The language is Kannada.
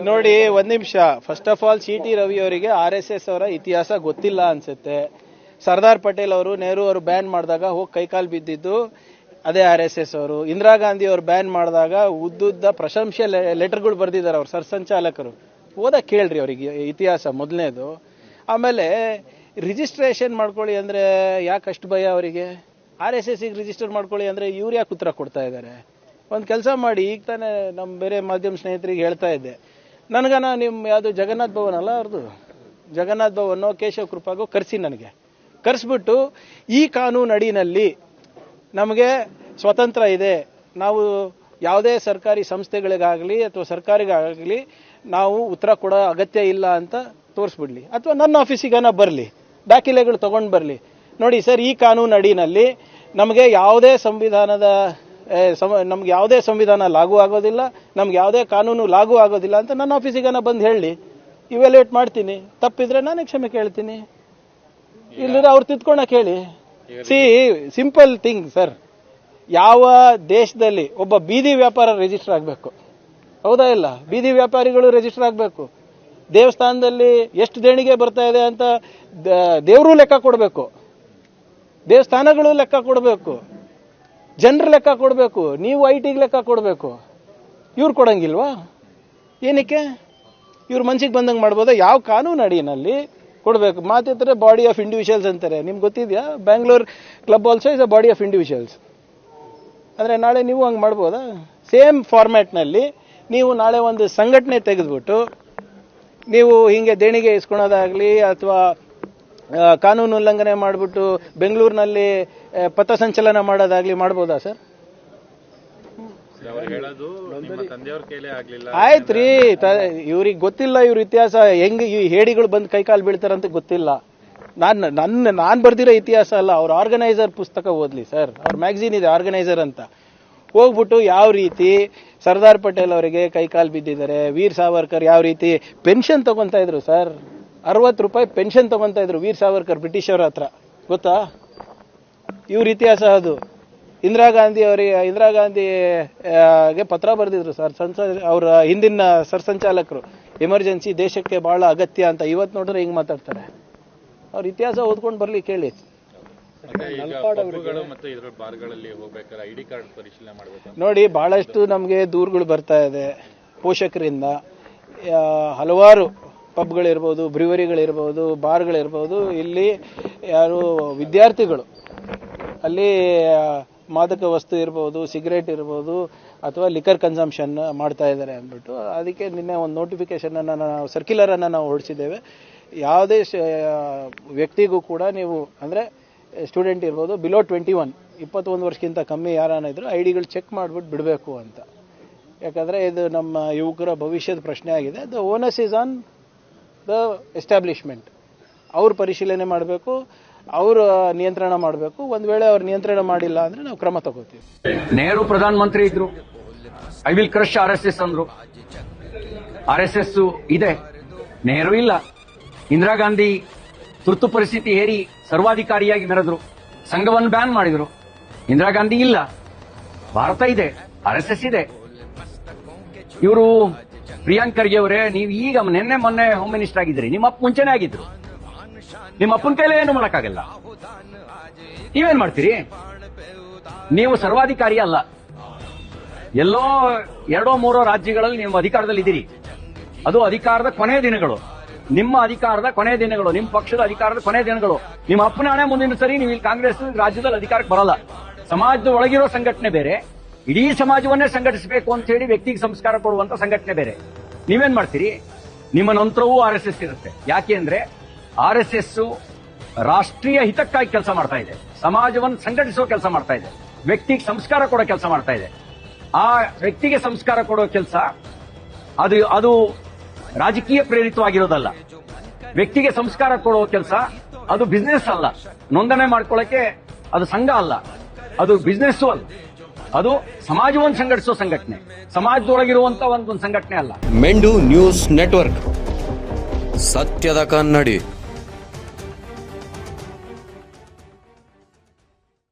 ನೋಡಿ, ಒಂದ್ ನಿಮಿಷ. First of all CT. Ravi ಅವರಿಗೆ RSS ಅವರ ಇತಿಹಾಸ ಗೊತ್ತಿಲ್ಲ ಅನ್ಸುತ್ತೆ. ಸರ್ದಾರ್ ಪಟೇಲ್ ಅವರು, ನೆಹರು ಅವರು ಬ್ಯಾನ್ ಮಾಡಿದಾಗ ಹೋಗಿ ಕೈಕಾಲು ಬಿದ್ದಿದ್ದು ಅದೇ RSS ಅವರು. ಇಂದಿರಾ ಗಾಂಧಿ ಅವರು ಬ್ಯಾನ್ ಮಾಡಿದಾಗ ಉದ್ದುದ್ದ ಪ್ರಶಂಸೆ ಲೆಟರ್ಗಳು ಬರೆದಿದ್ದಾರೆ ಅವ್ರ ಸರ್ಸಂಚಾಲಕರು. ಓದಕ್ಕೆ ಕೇಳ್ರಿ ಅವರಿಗೆ ಇತಿಹಾಸ ಮೊದಲನೇದು. ಆಮೇಲೆ ರಿಜಿಸ್ಟ್ರೇಷನ್ ಮಾಡ್ಕೊಳ್ಳಿ ಅಂದ್ರೆ ಯಾಕಷ್ಟು ಭಯ ಅವರಿಗೆ? RSS ರಿಜಿಸ್ಟರ್ ಮಾಡ್ಕೊಳ್ಳಿ ಅಂದ್ರೆ ಇವ್ರು ಯಾಕೆ ಉತ್ತರ ಕೊಡ್ತಾ ಇದ್ದಾರೆ? ಒಂದು ಕೆಲಸ ಮಾಡಿ, ಈಗ ತಾನೇ ನಮ್ಮ ಬೇರೆ ಮಾಧ್ಯಮ ಸ್ನೇಹಿತರಿಗೆ ಹೇಳ್ತಾ ಇದ್ದೆ, ನನಗನ ನಿಮ್ಮ ಯಾವುದು ಜಗನ್ನಾಥ್ ಭವನ್ ಅಲ್ಲ ಅವ್ರದ್ದು, ಜಗನ್ನಾಥ್ ಭವನ್ ಕೇಶವ ಕೃಪಾಗೋ ಕರೆಸಿ, ನನಗೆ ಕರೆಸ್ಬಿಟ್ಟು ಈ ಕಾನೂನು ಅಡಿನಲ್ಲಿ ನಮಗೆ ಸ್ವತಂತ್ರ ಇದೆ, ನಾವು ಯಾವುದೇ ಸರ್ಕಾರಿ ಸಂಸ್ಥೆಗಳಿಗಾಗಲಿ ಅಥವಾ ಸರ್ಕಾರಿಗಾಗಲಿ ನಾವು ಉತ್ತರ ಕೊಡೋ ಅಗತ್ಯ ಇಲ್ಲ ಅಂತ ತೋರಿಸ್ಬಿಡ್ಲಿ, ಅಥವಾ ನನ್ನ ಆಫೀಸಿಗನ ಬರಲಿ, ದಾಖಲೆಗಳು ತಗೊಂಡು ಬರಲಿ. ನೋಡಿ ಸರ್, ಈ ಕಾನೂನು ಅಡಿನಲ್ಲಿ ನಮಗೆ ಯಾವುದೇ ನಮ್ಗೆ ಯಾವುದೇ ಸಂವಿಧಾನ ಲಾಗೂ ಆಗೋದಿಲ್ಲ, ನಮ್ಗೆ ಯಾವುದೇ ಕಾನೂನು ಲಾಗೂ ಆಗೋದಿಲ್ಲ ಅಂತ ನನ್ನ ಆಫೀಸಿಗನ ಬಂದು ಹೇಳಿ, ಇವ್ಯಾಲ್ಯೂಯೇಟ್ ಮಾಡ್ತೀನಿ. ತಪ್ಪಿದ್ರೆ ನಾನೇ ಕ್ಷಮೆ ಕೇಳ್ತೀನಿ, ಇಲ್ಲದ್ರೆ ಅವ್ರು ತಿದ್ಕೊಳಕ್ ಹೇಳಿ. Simple thing sir. ಯಾವ ದೇಶದಲ್ಲಿ ಒಬ್ಬ ಬೀದಿ ವ್ಯಾಪಾರ ರಿಜಿಸ್ಟರ್ ಆಗಬೇಕು, ಹೌದಾ ಇಲ್ಲ? ಬೀದಿ ವ್ಯಾಪಾರಿಗಳು ರಿಜಿಸ್ಟರ್ ಆಗಬೇಕು. ದೇವಸ್ಥಾನದಲ್ಲಿ ಎಷ್ಟು ದೇಣಿಗೆ ಬರ್ತಾ ಇದೆ ಅಂತ ದೇವರು ಲೆಕ್ಕ ಕೊಡಬೇಕು, ದೇವಸ್ಥಾನಗಳು ಲೆಕ್ಕ ಕೊಡಬೇಕು, ಜನರು ಲೆಕ್ಕ ಕೊಡಬೇಕು, ನೀವು IT ಲೆಕ್ಕ ಕೊಡಬೇಕು. ಇವ್ರು ಕೊಡಂಗಿಲ್ವಾ? ಏನಕ್ಕೆ? ಇವ್ರ ಮನ್ಸಿಗೆ ಬಂದಂಗೆ ಮಾಡ್ಬೋದಾ? ಯಾವ ಕಾನೂನು ಅಡಿನಲ್ಲಿ ಕೊಡಬೇಕು? ಮಾತಿದ್ರೆ ಬಾಡಿ ಆಫ್ ಇಂಡಿವಿಜುವಲ್ಸ್ ಅಂತಾರೆ. ನಿಮ್ಗೆ ಗೊತ್ತಿದೆಯಾ? Bangalore club also is a body of individuals. ಅಂದರೆ ನಾಳೆ ನೀವು ಹಂಗೆ ಮಾಡ್ಬೋದಾ? ಸೇಮ್ ಫಾರ್ಮ್ಯಾಟ್ನಲ್ಲಿ ನೀವು ನಾಳೆ ಒಂದು ಸಂಘಟನೆ ತೆಗೆದುಬಿಟ್ಟು ನೀವು ಹಿಂಗೆ ದೇಣಿಗೆ ಇಸ್ಕೊಳೋದಾಗಲಿ ಅಥವಾ ಕಾನೂನು ಉಲ್ಲಂಘನೆ ಮಾಡಿಬಿಟ್ಟು ಬೆಂಗಳೂರಿನಲ್ಲಿ ಪಥಸಂಚಲನ ಮಾಡೋದಾಗ್ಲಿ ಮಾಡ್ಬೋದಾ ಸರ್? ಆಯ್ತ್ರಿ, ಇವ್ರಿಗೆ ಗೊತ್ತಿಲ್ಲ ಇವ್ರ ಇತಿಹಾಸ ಹೆಂಗ್ ಈ ಹೇಡಿಗಳು ಬಂದು ಕೈಕಾಲು ಬೀಳ್ತಾರಂತ ಗೊತ್ತಿಲ್ಲ. ನಾನ್ ಬರ್ದಿರೋ ಇತಿಹಾಸ ಅಲ್ಲ, ಅವ್ರ ಆರ್ಗನೈಸರ್ ಪುಸ್ತಕ ಓದ್ಲಿ ಸರ್. ಅವ್ರ ಮ್ಯಾಗಝೀನ್ ಇದೆ ಆರ್ಗನೈಸರ್ ಅಂತ. ಹೋಗ್ಬಿಟ್ಟು ಯಾವ ರೀತಿ ಸರ್ದಾರ್ ಪಟೇಲ್ ಅವರಿಗೆ ಕೈಕಾಲು ಬಿದ್ದಿದ್ದಾರೆ, ವೀರ್ ಸಾವರ್ಕರ್ ಯಾವ ರೀತಿ ಪೆನ್ಷನ್ ತಗೊಂತಾ ಇದ್ರು ಸರ್, 60 ರೂಪಾಯಿ ಪೆನ್ಷನ್ ತಗೊಂತಾ ಇದ್ರು ವೀರ್ ಸಾವರ್ಕರ್ ಬ್ರಿಟಿಷರ ಹತ್ರ, ಗೊತ್ತಾ? ಇವ್ರ ಇತಿಹಾಸ ಅದು. ಇಂದಿರಾ ಗಾಂಧಿಗೆ ಪತ್ರ ಬರೆದಿದ್ರು ಸರ್, ಅವರ ಹಿಂದಿನ ಸರ್ಸಂಚಾಲಕರು, ಎಮರ್ಜೆನ್ಸಿ ದೇಶಕ್ಕೆ ಬಹಳ ಅಗತ್ಯ ಅಂತ. ಇವತ್ತು ನೋಡಿದ್ರೆ ಹಿಂಗ್ ಮಾತಾಡ್ತಾರೆ. ಅವ್ರ ಇತಿಹಾಸ ಓದ್ಕೊಂಡು ಬರ್ಲಿ, ಕೇಳಿ. ನೋಡಿ, ಬಹಳಷ್ಟು ನಮಗೆ ದೂರುಗಳು ಬರ್ತಾ ಇದೆ ಪೋಷಕರಿಂದ. ಹಲವಾರು ಪಬ್ಗಳಿರ್ಬೋದು, ಬ್ರಿವರಿಗಳಿರ್ಬೋದು, ಬಾರ್ಗಳಿರ್ಬೋದು, ಇಲ್ಲಿ ಯಾರು ವಿದ್ಯಾರ್ಥಿಗಳು ಅಲ್ಲಿ ಮಾದಕ ವಸ್ತು ಇರ್ಬೋದು, ಸಿಗರೇಟ್ ಇರ್ಬೋದು ಅಥವಾ ಲಿಕರ್ ಕನ್ಸಂಪ್ಷನ್ ಮಾಡ್ತಾ ಇದ್ದಾರೆ ಅಂದ್ಬಿಟ್ಟು ಅದಕ್ಕೆ ನಿನ್ನೆ ಒಂದು ನೋಟಿಫಿಕೇಶನ್ ನಾವು ಸರ್ಕ್ಯುಲರ್ ಅನ್ನ ನಾವು ಹೊರಡಿಸಿದ್ದೇವೆ. ಯಾವುದೇ ವ್ಯಕ್ತಿಗೂ ಕೂಡ ನೀವು ಅಂದ್ರೆ ಸ್ಟೂಡೆಂಟ್ ಇರ್ಬೋದು, ಬಿಲೋ 21 ವರ್ಷಕ್ಕಿಂತ ಕಮ್ಮಿ ಯಾರನ್ನ ಇದ್ರು ಐಡಿಗಳು ಚೆಕ್ ಮಾಡ್ಬಿಟ್ಟು ಬಿಡಬೇಕು ಅಂತ. ಯಾಕಂದ್ರೆ ಇದು ನಮ್ಮ ಯುವಕರ ಭವಿಷ್ಯದ ಪ್ರಶ್ನೆ ಆಗಿದೆ. The ಓನಸ್ is on the establishment. ಅವ್ರು ಪರಿಶೀಲನೆ ಮಾಡಬೇಕು, ಅವರು ನಿಯಂತ್ರಣ ಮಾಡಬೇಕು. ಒಂದ್ ವೇಳೆ ಅವ್ರು ನಿಯಂತ್ರಣ ಮಾಡಿಲ್ಲ ಅಂದ್ರೆ ನಾವು ಕ್ರಮ ತಗೋತೀವಿ. ನೆಹರು ಪ್ರಧಾನ ಮಂತ್ರಿ ಇದ್ರು, ಐ ವಿಲ್ ಕ್ರಶ್ RSS ಅಂದ್ರು. RSS ಇದೆ, ನೆಹರು ಇಲ್ಲ. ಇಂದಿರಾ ಗಾಂಧಿ ತುರ್ತು ಪರಿಸ್ಥಿತಿ ಹೇರಿ ಸರ್ವಾಧಿಕಾರಿಯಾಗಿ ಮೆರೆದ್ರು, ಸಂಘವನ್ನು ಬ್ಯಾನ್ ಮಾಡಿದ್ರು. ಇಂದಿರಾ ಗಾಂಧಿ ಇಲ್ಲ. ಭಾರತ ಇದೆ, RSS ಇದೆ. ಇವರು ಪ್ರಿಯಾಂಕ್ ಖರ್ಗೆ ಅವರೇ, ನೀವು ಈಗ ನಿನ್ನೆ ಮೊನ್ನೆ ಹೋಮ್ ಮಿನಿಸ್ಟರ್ ಆಗಿದ್ರಿ, ನಿಮ್ಮ ಅಪ್ಪ ಮುಂಚೆನೆ ಆಗಿದ್ರು. ನಿಮ್ಮ ಅಪ್ಪನ ಕೈಲೇ ಏನು ಮಾಡಕ್ಕಾಗಲ್ಲ. ನೀವೇನ್ ಮಾಡ್ತೀರಿ? ನೀವು ಸರ್ವಾಧಿಕಾರಿ ಅಲ್ಲ. ಎಲ್ಲೋ 2-3 ರಾಜ್ಯಗಳಲ್ಲಿ ನೀವು ಅಧಿಕಾರದಲ್ಲಿ ಇದ್ದೀರಿ. ಅದು ಅಧಿಕಾರದ ಕೊನೆಯ ದಿನಗಳು, ನಿಮ್ಮ ಅಧಿಕಾರದ ಕೊನೆಯ ದಿನಗಳು, ನಿಮ್ಮ ಪಕ್ಷದ ಅಧಿಕಾರದ ಕೊನೆಯ ದಿನಗಳು. ನಿಮ್ಮ ಅಪ್ಪನ ಹಣೆ ಮುಂದಿನ ಸರಿ ನೀವು ಇಲ್ಲಿ ಕಾಂಗ್ರೆಸ್ ರಾಜ್ಯದಲ್ಲಿ ಅಧಿಕಾರಕ್ಕೆ ಬರಲ್ಲ. ಸಮಾಜದ ಒಳಗಿರೋ ಸಂಘಟನೆ ಬೇರೆ, ಇಡೀ ಸಮಾಜವನ್ನೇ ಸಂಘಟಿಸಬೇಕು ಅಂತ ಹೇಳಿ ವ್ಯಕ್ತಿಗೆ ಸಂಸ್ಕಾರ ಕೊಡುವಂತ ಸಂಘಟನೆ ಬೇರೆ. ನೀವೇನ್ ಮಾಡ್ತೀರಿ? ನಿಮ್ಮ ನಂತರವೂ RSS ಇರುತ್ತೆ. ಯಾಕೆ ಅಂದ್ರೆ RSS ರಾಷ್ಟ್ರೀಯ ಹಿತಕ್ಕಾಗಿ ಕೆಲಸ ಮಾಡ್ತಾ ಇದೆ, ಸಮಾಜವನ್ನು ಸಂಘಟಿಸುವ ಕೆಲಸ ಮಾಡ್ತಾ ಇದೆ, ವ್ಯಕ್ತಿಗೆ ಸಂಸ್ಕಾರ ಕೊಡೋ ಕೆಲಸ ಮಾಡ್ತಾ ಇದೆ. ಆ ವ್ಯಕ್ತಿಗೆ ಸಂಸ್ಕಾರ ಕೊಡೋ ಕೆಲಸ ಅದು ರಾಜಕೀಯ ಪ್ರೇರಿತವಾಗಿರೋದಲ್ಲ. ವ್ಯಕ್ತಿಗೆ ಸಂಸ್ಕಾರ ಕೊಡೋ ಕೆಲಸ ಅದು ಬಿಸ್ನೆಸ್ ಅಲ್ಲ, ನೋಂದಣಿ ಮಾಡ್ಕೊಳ್ಳಕ್ಕೆ ಅದು ಸಂಘ ಅಲ್ಲ, ಅದು ಬಿಸ್ನೆಸ್ ಅಲ್ಲ, ಅದು ಸಮಾಜವನ್ನು ಸಂಘಟಿಸುವ ಸಂಘಟನೆ, ಸಮಾಜದೊಳಗಿರುವಂತ ಒಂದು ಸಂಘಟನೆ ಅಲ್ಲ. ಮೆಂಡು ನ್ಯೂಸ್ ನೆಟ್ವರ್ಕ್, ಸತ್ಯದ ಕನ್ನಡಿ.